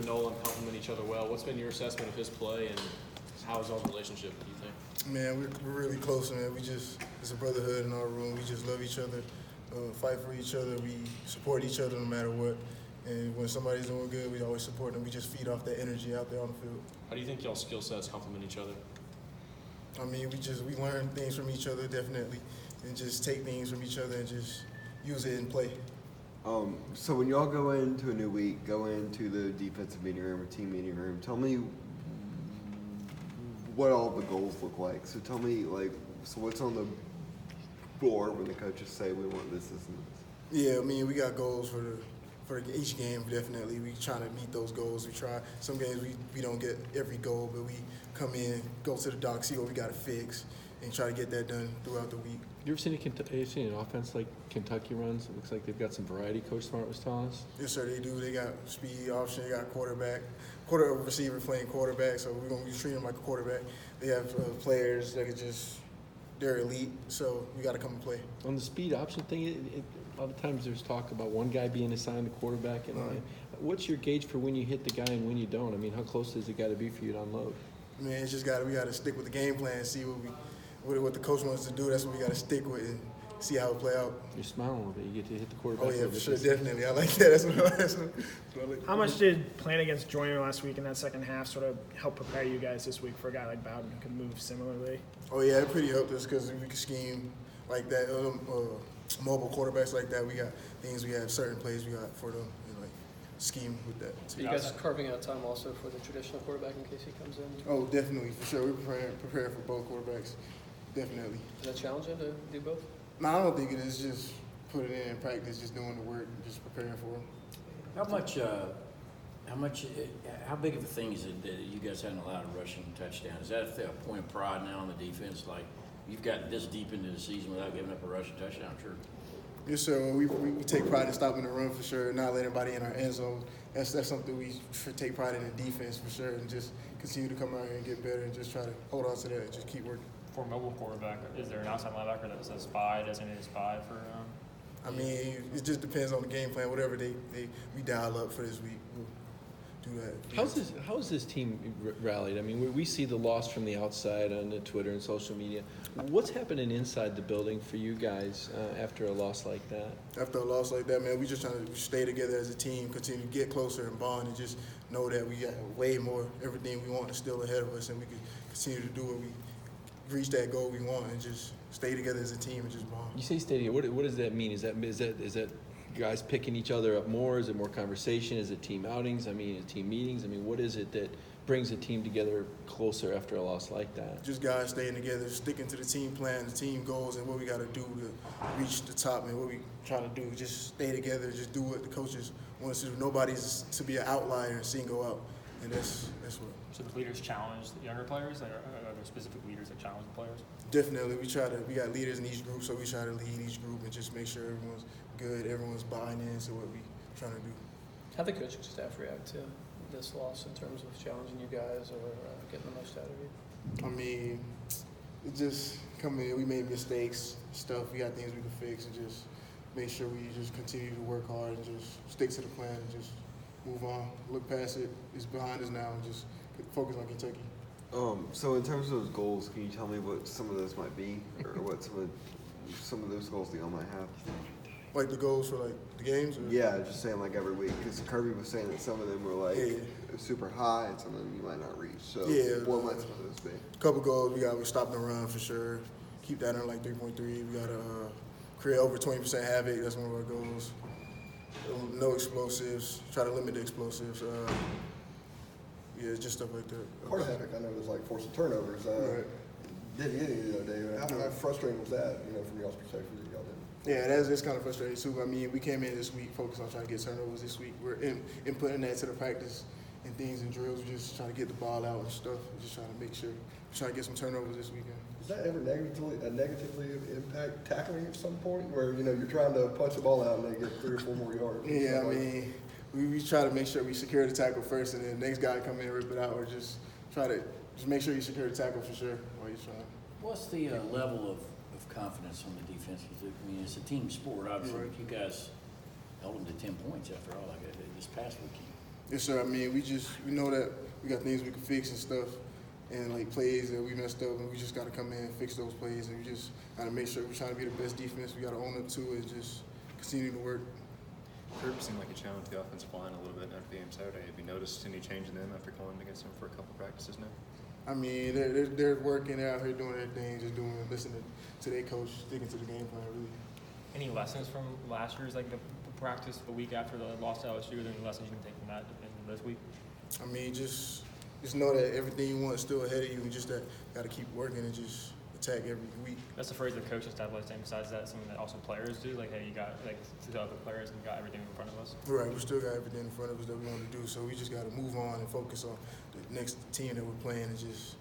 and Nolan complement each other well. What's been your assessment of his play, and how is y'all's relationship, do you think? Man, we're really close, man. It's a brotherhood in our room. We just love each other, fight for each other. We support each other no matter what. And when somebody's doing good, we always support them. We just feed off that energy out there on the field. How do you think y'all's skill sets complement each other? I mean, we learn things from each other, definitely, and just take things from each other and just use it in play. So when y'all go into a new week, go into the defensive meeting room or team meeting room, tell me what all the goals look like. So tell me, so what's on the board when the coaches say we want this, this, and this? Yeah, I mean, we got goals for each game, definitely. We try to meet those goals. We try. Some games we don't get every goal, but we come in, go to the dock, see what we got to fix, and try to get that done throughout the week. You ever seen an offense like Kentucky runs? It looks like they've got some variety. Coach Smart was telling us. Yes, sir, they do. They got speed option. They got receiver playing quarterback. So we're gonna be treating them like a quarterback. They have players that they're elite. So we got to come and play. On the speed option thing, a lot of times there's talk about one guy being assigned to quarterback. And what's your gauge for when you hit the guy and when you don't? I mean, how close does it got to be for you to unload? Man, it's just we got to stick with the game plan and see what the coach wants to do. That's what we got to stick with and see how it play out. You're smiling a little bit. You get to hit the quarterback. Oh yeah, for sure, definitely. I like that. That's what I like. How much did playing against Joyner last week in that second half sort of help prepare you guys this week for a guy like Bowden who can move similarly? Oh yeah, it pretty helped us because we can scheme like that. Mobile quarterbacks like that. We got things. We have certain plays we got for them. And, scheme with that. Are you guys carving out time also for the traditional quarterback in case he comes in? Oh, definitely, for sure. We're prepared for both quarterbacks. Definitely. Is that challenging to do both? No, I don't think it is. Just put it in practice, just doing the work, just preparing for them. How big of a thing is it that you guys haven't allowed a rushing touchdown? Is that a point of pride now on the defense? Like, you've got this deep into the season without giving up a rushing touchdown, sure. Yes, sir. We take pride in stopping the run for sure, not letting anybody in our end zone. That's something we should take pride in the defense for sure, and just continue to come out here and get better and just try to hold on to that and just keep working. For mobile quarterback, is there an outside linebacker that says spy, designated spy for? I mean, it just depends on the game plan. Whatever we dial up for this week, we'll do that. How's this team rallied? I mean, we see the loss from the outside on the Twitter and social media. What's happening inside the building for you guys after a loss like that? After a loss like that, man, we just trying to stay together as a team, continue to get closer and bond, and just know that we got way more. Everything we want is still ahead of us, and we can continue to do what we reach that goal we want, and just stay together as a team and just bond. You say stay together. What does that mean? Is that guys picking each other up more? Is it more conversation? Is it team outings? I mean, team meetings? I mean, what is it that brings a team together closer after a loss like that? Just guys staying together, sticking to the team plan, the team goals, and what we got to do to reach the top, and what we trying to do. Just stay together, just do what the coaches want us to do. Nobody's to be an outlier and single out, and that's what. So the leaders challenge the younger players? Like, are there specific leaders that challenge the players? Definitely. We got leaders in each group, so we try to lead each group and just make sure everyone's good, everyone's buying into what we trying to do. How the coaching staff react to this loss in terms of challenging you guys or getting the most out of you? I mean, it just come in. We made mistakes, stuff. We got things we can fix, and just make sure we just continue to work hard and just stick to the plan and just move on. Look past it. It's behind us now, and just focus on Kentucky. So in terms of those goals, can you tell me what some of those might be, or what some of those goals that y'all might have? Like the goals for the games? Or? Yeah, just saying every week, because Kirby was saying that some of them were super high and some of them you might not reach. So what might some of those be? A couple goals. We stop the run for sure. Keep that on 3.3. We got to create over 20% havoc. That's one of our goals. No explosives. Try to limit the explosives. Yeah, just stuff like that. Part of havoc, I know, is forcing turnovers. Right. Did he the other day? How frustrating was that, from y'all's perspective? Y'all did? Yeah, that's kind of frustrating too. I mean, we came in this week focused on trying to get turnovers this week. We're inputting that to the practice and things and drills. We're just trying to get the ball out and stuff. We're just trying to make sure we're trying to get some turnovers this weekend. Does that ever negatively impact tackling at some point, where you're trying to punch the ball out and they get 3 or 4 more yards? Yeah, I mean. We try to make sure we secure the tackle first, and then the next guy come in and rip it out, or just try to make sure you secure the tackle for sure while you're trying. What's the level of confidence on the defense? I mean, it's a team sport, obviously. Right. You guys held them to 10 points after all, this past weekend. Yes, sir. I mean, we know that we got things we can fix and stuff, and like plays that we messed up, and we just got to come in and fix those plays, and we just got to make sure we're trying to be the best defense. We got to own up to it, and just continue to work. Curb seemed like a challenge to the offensive line a little bit after the game Saturday. Have you noticed any change in them after going against them for a couple practices now? I mean, they're working out here, doing their thing, just listening to their coach, sticking to the game plan, really. Any lessons from last year's, like the practice the week after the loss to LSU, any lessons you can take from that in this week? I mean, just know that everything you want is still ahead of you, and just that got to keep working and just attack every week. That's the phrase that coaches have like saying. Besides that, something that also players do. Like, hey, you got like to the other players, and you got everything in front of us. Right, we still got everything in front of us that we want to do, so we just got to move on and focus on the next team that we're playing and just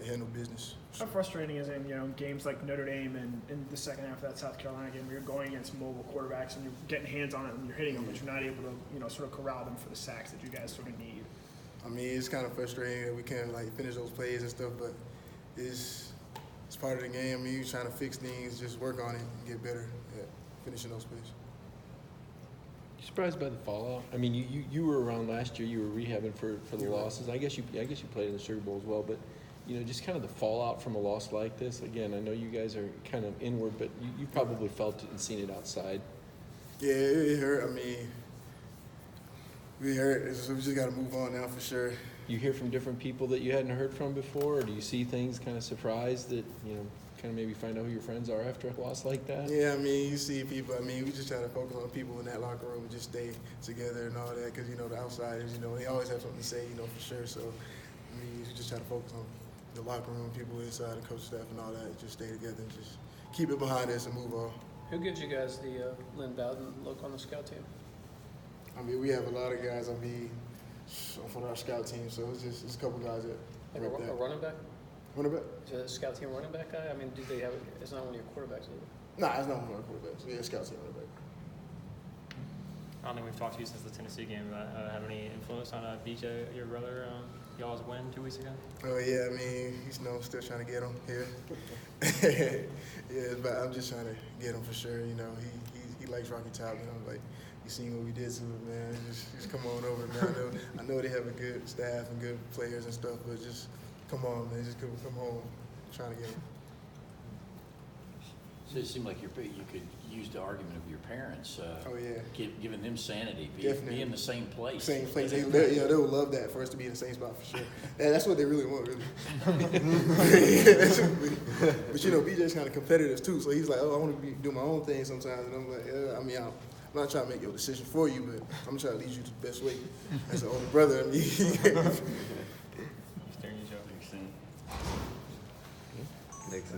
handle business. How frustrating is it in games like Notre Dame and in the second half of that South Carolina game where you're going against mobile quarterbacks and you're getting hands on it and you're hitting them, but you're not able to sort of corral them for the sacks that you guys sort of need. I mean, it's kind of frustrating that we can't like finish those plays and stuff, but it's part of the game. I mean, you're trying to fix things, just work on it and get better at finishing those plays. You surprised by the fallout? I mean, you were around last year. You were rehabbing for the losses. I guess you played in the Sugar Bowl as well, but just kind of the fallout from a loss like this. Again, I know you guys are kind of inward, but you probably felt it and seen it outside. Yeah, it hurt. I mean, we hurt. So we just got to move on now for sure. You hear from different people that you hadn't heard from before, or do you see things kind of surprised that kind of maybe find out who your friends are after a loss like that? Yeah, I mean, you see people. I mean, we just try to focus on people in that locker room and just stay together and all that because, the outsiders, they always have something to say, for sure. So, I mean, you just try to focus on the locker room, people inside, the coach staff and all that, just stay together and just keep it behind us and move on. Who gives you guys the Lynn Bowden look on the scout team? I mean, we have a lot of guys, for our scout team, so it's a couple guys that Like a running back? Running back? Is it a scout team running back guy? I mean, do they have? It's not one of your quarterbacks, is it? Nah, it's not one of our quarterbacks. Yeah, scout team running back. I don't think we've talked to you since the Tennessee game. Have any influence on BJ, your brother, y'all's win 2 weeks ago? Oh yeah, I mean, he's still trying to get him here. Yeah, but I'm just trying to get him for sure. He likes Rocky Top. Like you seen what we did to him, man. Just come on over, man. I know they have a good staff and good players and stuff, but just come on, man. Just come home. I'm trying to get him. So it seemed like you could use the argument of your parents. Oh yeah. Giving them sanity, be Definitely. in the same place. Same place. They would love that for us to be in the same spot for sure. That's what they really want, really. But BJ's kind of competitive too, so he's like, oh, I want to do my own thing sometimes, and I'm like, I'm not trying to make your decision for you, but I'm trying to lead you to the best way. As an older brother, Next.